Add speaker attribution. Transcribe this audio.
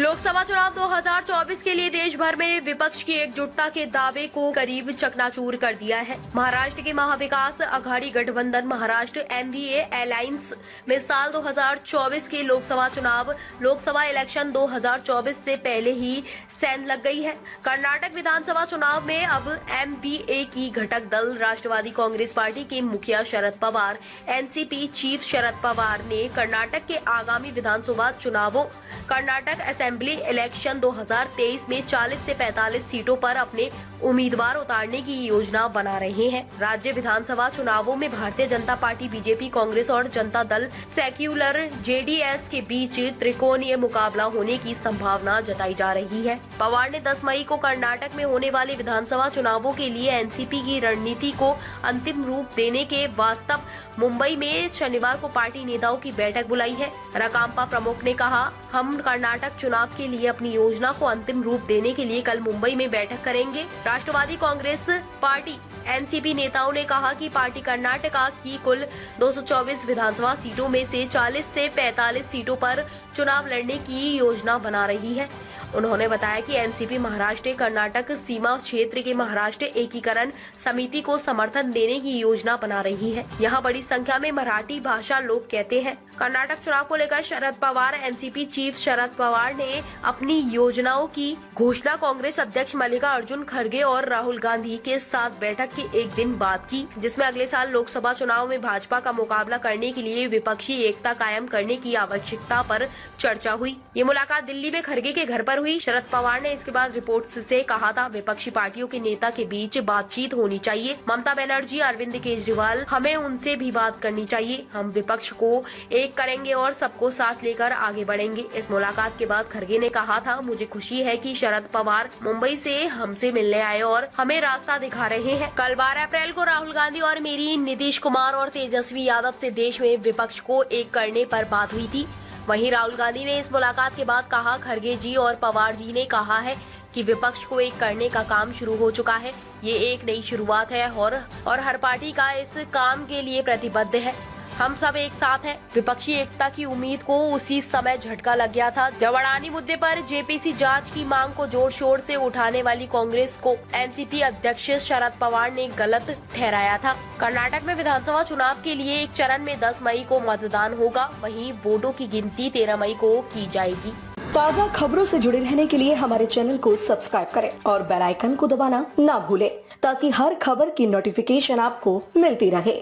Speaker 1: लोकसभा चुनाव 2024 के लिए देश भर में विपक्ष की एकजुटता के दावे को करीब चकनाचूर कर दिया है। महाराष्ट्र के महाविकास अघाड़ी गठबंधन महाराष्ट्र एमवीए अलायंस में साल 2024 के लोकसभा इलेक्शन 2024 से पहले ही सेंध लग गई है। कर्नाटक विधानसभा चुनाव में अब एमवीए की घटक दल राष्ट्रवादी कांग्रेस पार्टी के मुखिया शरद पवार, एनसीपी चीफ शरद पवार ने कर्नाटक के आगामी विधानसभा चुनावों कर्नाटक असेंबली इलेक्शन 2023 में 40 से 45 सीटों पर अपने उम्मीदवार उतारने की योजना बना रहे हैं। राज्य विधानसभा चुनावों में भारतीय जनता पार्टी, बीजेपी, कांग्रेस और जनता दल सेक्युलर जेडीएस के बीच त्रिकोणीय मुकाबला होने की संभावना जताई जा रही है। पवार ने 10 मई को कर्नाटक में होने वाले विधानसभा चुनावों के लिए एनसीपी की रणनीति को अंतिम रूप देने के वास्ते मुंबई में शनिवार को पार्टी नेताओं की बैठक बुलाई है। राकांपा प्रमुख ने कहा, हम कर्नाटक चुनाव के लिए अपनी योजना को अंतिम रूप देने के लिए कल मुंबई में बैठक करेंगे। राष्ट्रवादी कांग्रेस पार्टी एनसीपी नेताओं ने कहा कि पार्टी कर्नाटका की कुल 224 विधानसभा सीटों में से 40 से 45 सीटों पर चुनाव लड़ने की योजना बना रही है। उन्होंने बताया कि एनसीपी महाराष्ट्र कर्नाटक सीमा क्षेत्र के महाराष्ट्र एकीकरण समिति को समर्थन देने की योजना बना रही है। यहाँ बड़ी संख्या में मराठी भाषा लोग कहते हैं। कर्नाटक चुनाव को लेकर शरद पवार, एनसीपी चीफ शरद पवार ने अपनी योजनाओं की घोषणा कांग्रेस अध्यक्ष मल्लिकार्जुन खड़गे और राहुल गांधी के साथ बैठक के एक दिन बाद की, जिसमें अगले साल लोकसभा चुनाव में भाजपा का मुकाबला करने के लिए विपक्षी एकता कायम करने की आवश्यकता पर चर्चा हुई। ये मुलाकात दिल्ली में खड़गे के घर पर हुई। शरद पवार ने इसके बाद रिपोर्ट्स से कहा था, विपक्षी पार्टियों के नेता के बीच बातचीत होनी चाहिए। ममता बनर्जी, अरविंद केजरीवाल, हमें उनसे भी बात करनी चाहिए। हम विपक्ष को एक करेंगे और सबको साथ लेकर आगे बढ़ेंगे। इस मुलाकात के बाद खड़गे ने कहा था, मुझे खुशी है कि शरद पवार मुंबई से हमसे मिलने आए और हमें रास्ता दिखा रहे हैं। कल 12 अप्रैल को राहुल गांधी और मेरी नीतीश कुमार और तेजस्वी यादव से देश में विपक्ष को एक करने पर बात हुई थी। वहीं राहुल गांधी ने इस मुलाकात के बाद कहा, खड़गे जी और पवार जी ने कहा है कि विपक्ष को एक करने का काम शुरू हो चुका है। ये एक नई शुरुआत है और हर पार्टी का इस काम के लिए प्रतिबद्ध है। हम सब एक साथ हैं। विपक्षी एकता की उम्मीद को उसी समय झटका लग गया था जब अडानी मुद्दे पर जेपीसी जांच की मांग को जोर शोर से उठाने वाली कांग्रेस को एनसीपी अध्यक्ष शरद पवार ने गलत ठहराया था। कर्नाटक में विधानसभा चुनाव के लिए एक चरण में 10 मई को मतदान होगा, वहीं वोटों की गिनती 13 मई को की जाएगी।
Speaker 2: ताज़ा खबरों से जुड़े रहने के लिए हमारे चैनल को सब्सक्राइब करें और बेल आइकन को दबाना ना भूलें, ताकि हर खबर की नोटिफिकेशन आपको मिलती रहे।